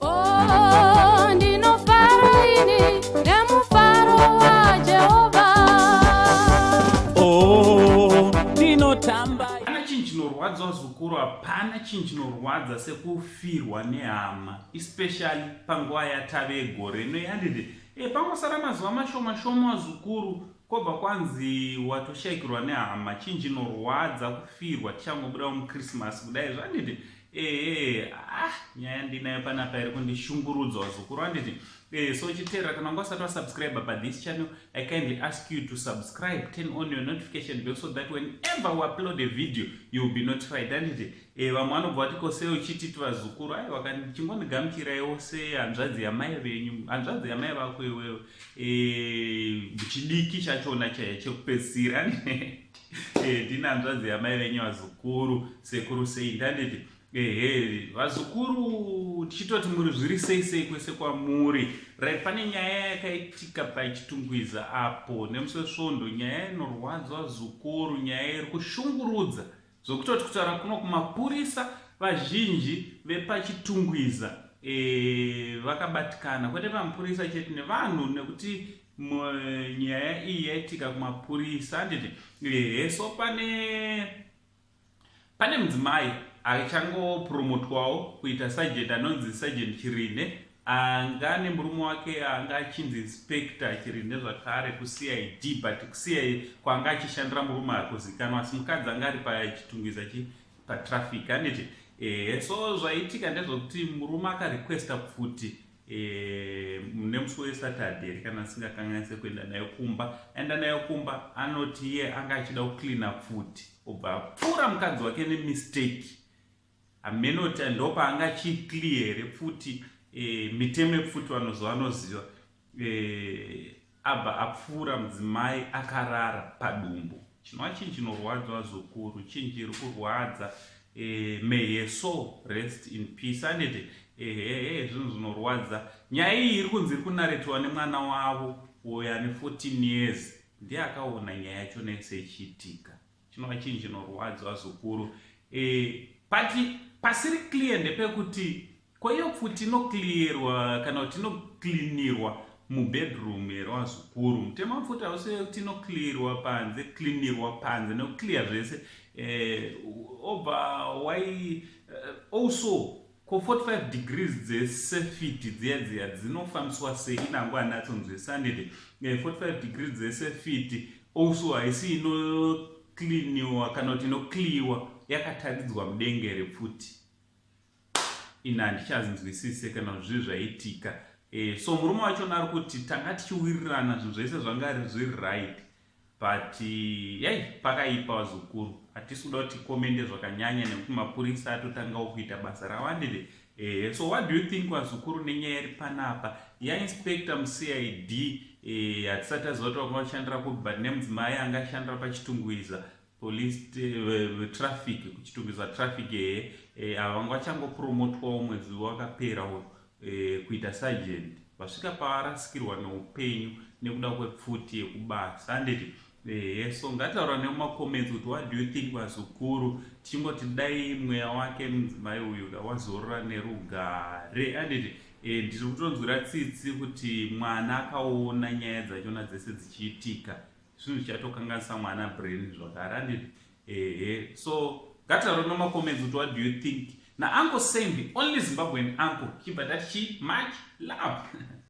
Oh, ndinofara ini nemufaro waJehovha. Oh, ndinotamba. Hapana chinhu chinorwadza zukuru, hapana chinhu chinorwadza sekufirwa nehama, especially panguva yatave gore inoyandidi pangosara mazuva mashoma zukuru kobva kwanzi watoshayikirwa nehama. Chinhu chinorwadza kufirwa tichangobuda muChristmas kudai zvanditi nyaya ndinayo panapa iri kundishungurudza zukuru handiti. So chiteera kana wanga usati wasubscribe this channel, I kindly ask you to subscribe, turn on your notification bell so that whenever we upload a video you will be notified. Handiti vamwe vanobva vatiko sei uchititi vazukuru chingondigamuchiraiwo sehanzvadzi yamai venyu, hanzvadzi yamai vako iwewe, chidiki chachona chekupedzisira ndina hanzvadzi yamai venyu vazukuru, sekuru sei ndanditi vazukuru tichitoti muri zviri sei kwese kwamuri. Right, pane nyaya yakaitika paChitungwiza apo nemusosvondo, nyaya inorwadza zukuru, nyaya iri kushungurudza zvokutoti kutaura kuno kumapurisa vazhinji vepaChitungwiza vakabatikana, kwete pamapurisa chete nevanhu, nekuti nyaya iyi yaitika kumapurisa handiti. So pane mudzimai achangopromotwawo kuita sergeant, anonzi sergeant Chirine, anga nemurume wake anga achinzi Inspector Chirine zvakare kuCID, but kuCID kwanga achishandira murume akuzikanwa, asi mukadzi anga ari paChitungwiza patraffic handiti. So zvaitika ndezvokuti murume akarequesta kuti nemusi weSaturday kana singakanganise kuenda nayo kumba, enda nayo kumba, anoti iye anga achida kucleana futi, obva apfuura mukadzi wake nemistake. Amenoti ndopa anga achiclear futi mitemo yepfuti vanoziva, abva apfuura mudzimai akarara padumbu. Chinova chinhu chinorwadza zukuru, chinhu chiri kurwadza. May his soul rest in peace handiti. Zvinhu zvinorwadza. Nyaya iyi iri kunzi iri kunaretiwa nemwana wavo uyo ane 14 years, ndiye akaona nyaya yacho nese ichiitika. Chinova chinhu chinorwadza zukuru. Pasiri clear ndepekuti kwaiyo futi inoclearwa kana kuti inocleanirwa mubedroom here wazukuru. Mutema futi hausi kuti inoclearwa panze, cleanirwa panze nekuclear zvese. Over why also ko 45 degrees dzesafety dziya dzinofambiswa sei inangwa anatsonzwisa handiti. 45 degrees dzesafety also haisi inocleaniwa kana kuti inoclearwa yakataridzwa mudenga repfuti. Ina handichazinzwisise kana zviri zvaitika. So murume wacho ari kuti tanga tichiwirirana zvinhu zvese zvanga ari zviri right, but pakaipa wazukuru. Hatisi kuda kuti komende zvakanyanya nekuti mapurisa atotangawo kuita basa ravo handiti. So what do you think wazukuru nenyaya iri panapa yainspector muCID? Hatisati taziva kuti vanga vashandira kupi, but nemudzimai anga ashandira paChitungwiza Police Traffic, kuChitungwiza Traffic vanga vachangopromotwawo mwedzi wakapera kuita sergeant, vasvika pavarasikirwa neupenyu nekuda kwepfuti yekubasa handiti. So ngataura nemumacomments kuti what do you think vazukuru, tichingoti dai mweya wake mudzimai uyu wazorora nerugare handiti. Ndiri kutonzwira tsitsi kuti mwana akaona nyaya dzachona dzese dzichiitika, zvinhu zvichatokanganisa mwana brain zvakare handiti. So ngataura nemumacomments kuti what do you think. Na Uncle Sembi, only Zimbabwean uncle, keep that much love.